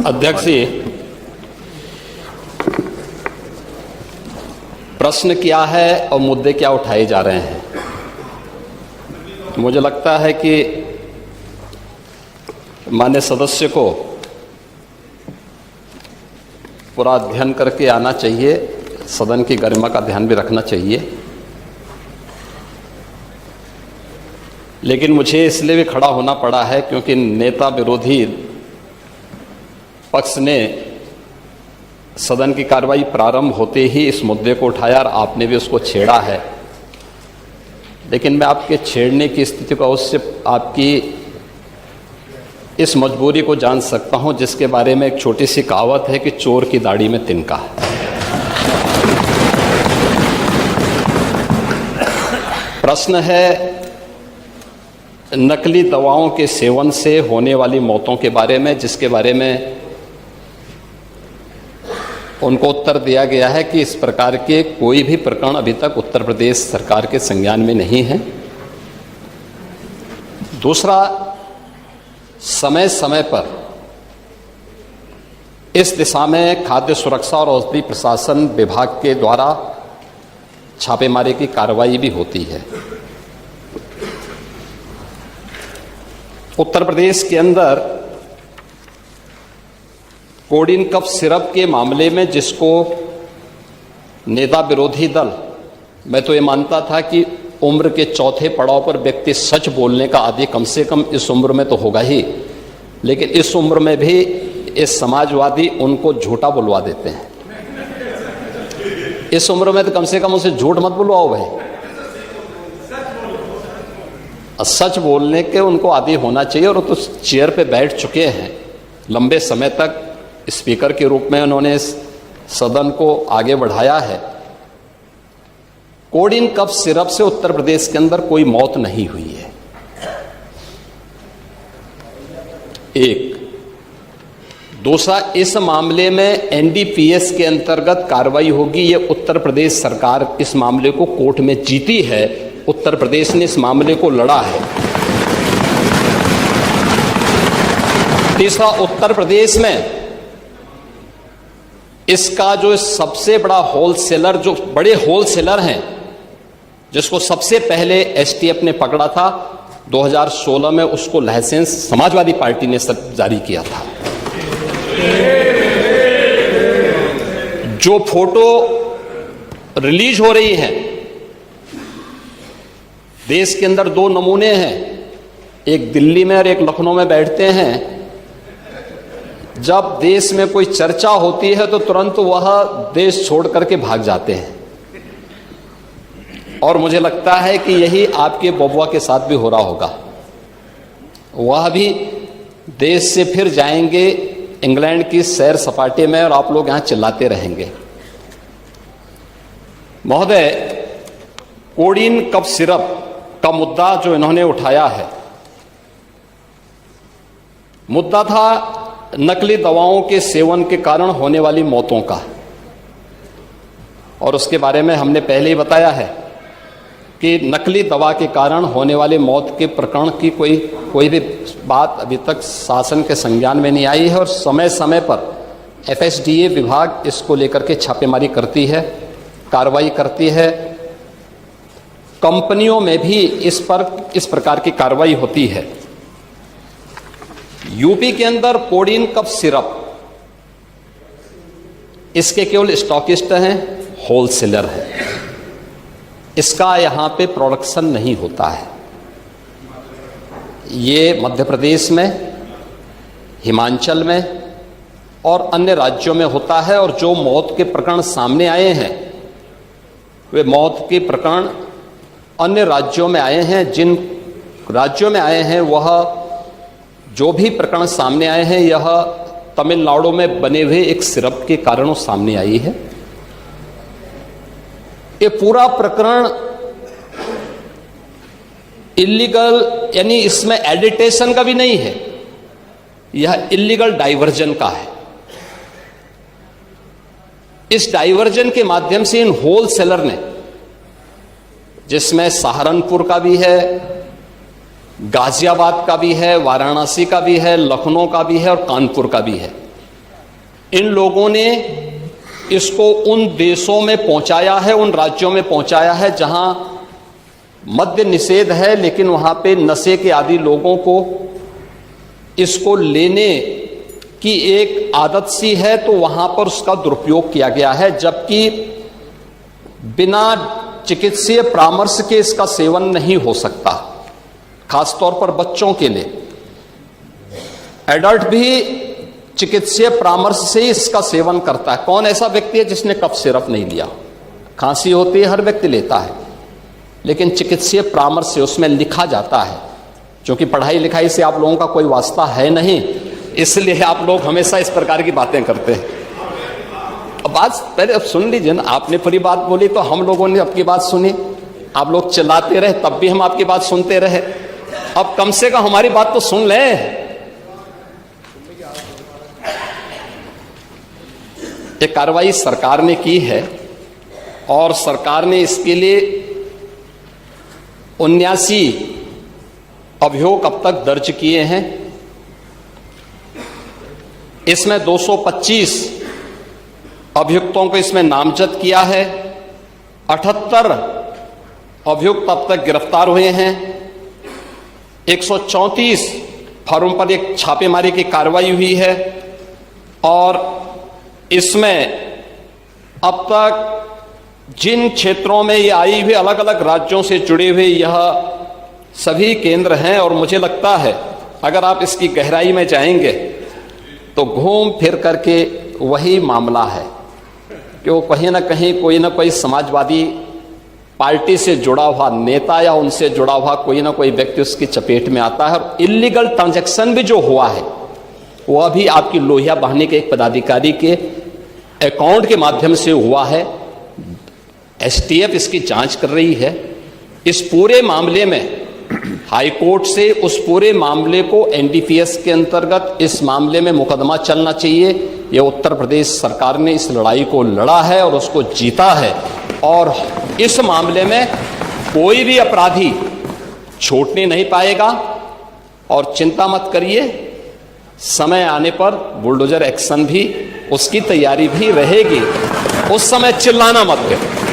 अध्यक्ष जी, प्रश्न क्या है और मुद्दे क्या उठाए जा रहे हैं? मुझे लगता है कि माननीय सदस्य को पूरा अध्ययन करके आना चाहिए, सदन की गरिमा का ध्यान भी रखना चाहिए। लेकिन मुझे इसलिए भी खड़ा होना पड़ा है क्योंकि नेता विरोधी पक्ष ने सदन की कार्रवाई प्रारंभ होते ही इस मुद्दे को उठाया और आपने भी उसको छेड़ा है। लेकिन मैं आपके छेड़ने की स्थिति को उससे आपकी इस मजबूरी को जान सकता हूं, जिसके बारे में एक छोटी सी कहावत है कि चोर की दाढ़ी में तिनका। प्रश्न है नकली दवाओं के सेवन से होने वाली मौतों के बारे में, जिसके बारे में उनको उत्तर दिया गया है कि इस प्रकार के कोई भी प्रकरण अभी तक उत्तर प्रदेश सरकार के संज्ञान में नहीं है। दूसरा, समय समय पर इस दिशा में खाद्य सुरक्षा और औषधि प्रशासन विभाग के द्वारा छापेमारी की कार्रवाई भी होती है। उत्तर प्रदेश के अंदर कोडिन कफ सिरप के मामले में, जिसको नेता विरोधी दल, मैं तो ये मानता था कि उम्र के चौथे पड़ाव पर व्यक्ति सच बोलने का आदी कम से कम इस उम्र में तो होगा ही, लेकिन इस उम्र में भी इस समाजवादी उनको झूठा बुलवा देते हैं। इस उम्र में तो कम से कम उसे झूठ मत बुलवाओ भाई, सच बोलने के उनको आदी होना चाहिए। और वो तो चेयर पे बैठ चुके हैं लंबे समय तक, स्पीकर के रूप में उन्होंने सदन को आगे बढ़ाया है। कोडिन कफ सिरप से उत्तर प्रदेश के अंदर कोई मौत नहीं हुई है। एक। दूसरा, इस मामले में एनडीपीएस के अंतर्गत कार्रवाई होगी। ये उत्तर प्रदेश सरकार इस मामले को कोर्ट में जीती है, उत्तर प्रदेश ने इस मामले को लड़ा है। तीसरा, उत्तर प्रदेश में इसका जो सबसे बड़ा होलसेलर, जो बड़े होलसेलर हैं, जिसको सबसे पहले एसटीएफ ने पकड़ा था 2016 में, उसको लाइसेंस समाजवादी पार्टी ने जारी किया था। जो फोटो रिलीज हो रही है, देश के अंदर दो नमूने हैं, एक दिल्ली में और एक लखनऊ में बैठते हैं। जब देश में कोई चर्चा होती है तो तुरंत वह देश छोड़ करके भाग जाते हैं। और मुझे लगता है कि यही आपके बबुआ के साथ भी हो रहा होगा। वह भी देश से फिर जाएंगे इंग्लैंड की सैर सपाटे में और आप लोग यहां चिल्लाते रहेंगे। महोदय, कोडिन कफ सिरप का मुद्दा जो इन्होंने उठाया है, मुद्दा था नकली दवाओं के सेवन के कारण होने वाली मौतों का। और उसके बारे में हमने पहले ही बताया है कि नकली दवा के कारण होने वाले मौत के प्रकरण की कोई भी बात अभी तक शासन के संज्ञान में नहीं आई है। और समय समय पर एफएसडीए विभाग इसको लेकर के छापेमारी करती है, कार्रवाई करती है। कंपनियों में भी इस प्रकार की कार्रवाई होती है। यूपी के अंदर कोडिन कफ सिरप, इसके केवल स्टॉकिस्ट हैं, होलसेलर हैं। इसका यहां पे प्रोडक्शन नहीं होता है। ये मध्य प्रदेश में, हिमाचल में और अन्य राज्यों में होता है। और जो मौत के प्रकरण सामने आए हैं, वे मौत के प्रकरण अन्य राज्यों में आए हैं। जिन राज्यों में आए हैं, वह जो भी प्रकरण सामने आए हैं, यह तमिलनाडु में बने हुए एक सिरप के कारण सामने आई है। ये पूरा प्रकरण इलीगल, यानी इसमें एडिटेशन का भी नहीं है, यह इलीगल डाइवर्जन का है। इस डाइवर्जन के माध्यम से इन होलसेलर ने, जिसमें सहारनपुर का भी है, गाजियाबाद का भी है, वाराणसी का भी है, लखनऊ का भी है और कानपुर का भी है, इन लोगों ने इसको उन देशों में पहुंचाया है, उन राज्यों में पहुंचाया है जहां मद्य निषेध है, लेकिन वहां पे नशे के आदी लोगों को इसको लेने की एक आदत सी है, तो वहां पर उसका दुरुपयोग किया गया है, जबकि बिना चिकित्सीय परामर्श के इसका सेवन नहीं हो सकता, खासतौर पर बच्चों के लिए। एडल्ट भी चिकित्सीय परामर्श से ही इसका सेवन करता है। कौन ऐसा व्यक्ति है जिसने कफ सिरप नहीं लिया? खांसी होती है, हर व्यक्ति लेता है, लेकिन चिकित्सीय परामर्श से उसमें लिखा जाता है। क्योंकि पढ़ाई लिखाई से आप लोगों का कोई वास्ता है नहीं, इसलिए आप लोग हमेशा इस प्रकार की बातें करते हैं। अब बात पहले अब सुन लीजिए ना, आपने पूरी बात बोली तो हम लोगों ने आपकी बात सुनी, आप लोग चिल्लाते रहे तब भी हम आपकी बात सुनते रहे। अब कम से कम हमारी बात तो सुन लें। ये कार्रवाई सरकार ने की है और सरकार ने इसके लिए 79 अभियोग अब तक दर्ज किए हैं। इसमें 225 अभियुक्तों को इसमें नामजद किया है। 78 अभियुक्त अब तक गिरफ्तार हुए हैं। 134 फर्म पर एक छापेमारी की कार्रवाई हुई है और इसमें अब तक जिन क्षेत्रों में ये आई हुई अलग अलग राज्यों से जुड़े हुए यह सभी केंद्र हैं और मुझे लगता है अगर आप इसकी गहराई में जाएंगे तो घूम फिर करके वही मामला है कि वो कहीं ना कहीं कोई ना कोई समाजवादी पार्टी से जुड़ा हुआ नेता या उनसे जुड़ा हुआ कोई ना कोई व्यक्ति उसकी चपेट में आता है। और इलीगल ट्रांजैक्शन भी जो हुआ है वह भी आपकी लोहिया बहाने के एक पदाधिकारी के अकाउंट के माध्यम से हुआ है। एसटीएफ इसकी जांच कर रही है। इस पूरे मामले में हाई कोर्ट से उस पूरे मामले को एनडीपीएस के अंतर्गत इस मामले में मुकदमा चलना चाहिए। यह उत्तर प्रदेश सरकार ने इस लड़ाई को लड़ा है और उसको जीता है और इस मामले में कोई भी अपराधी छूटने नहीं पाएगा। और चिंता मत करिए, समय आने पर बुलडोजर एक्शन भी उसकी तैयारी भी रहेगी। उस समय चिल्लाना मत करो।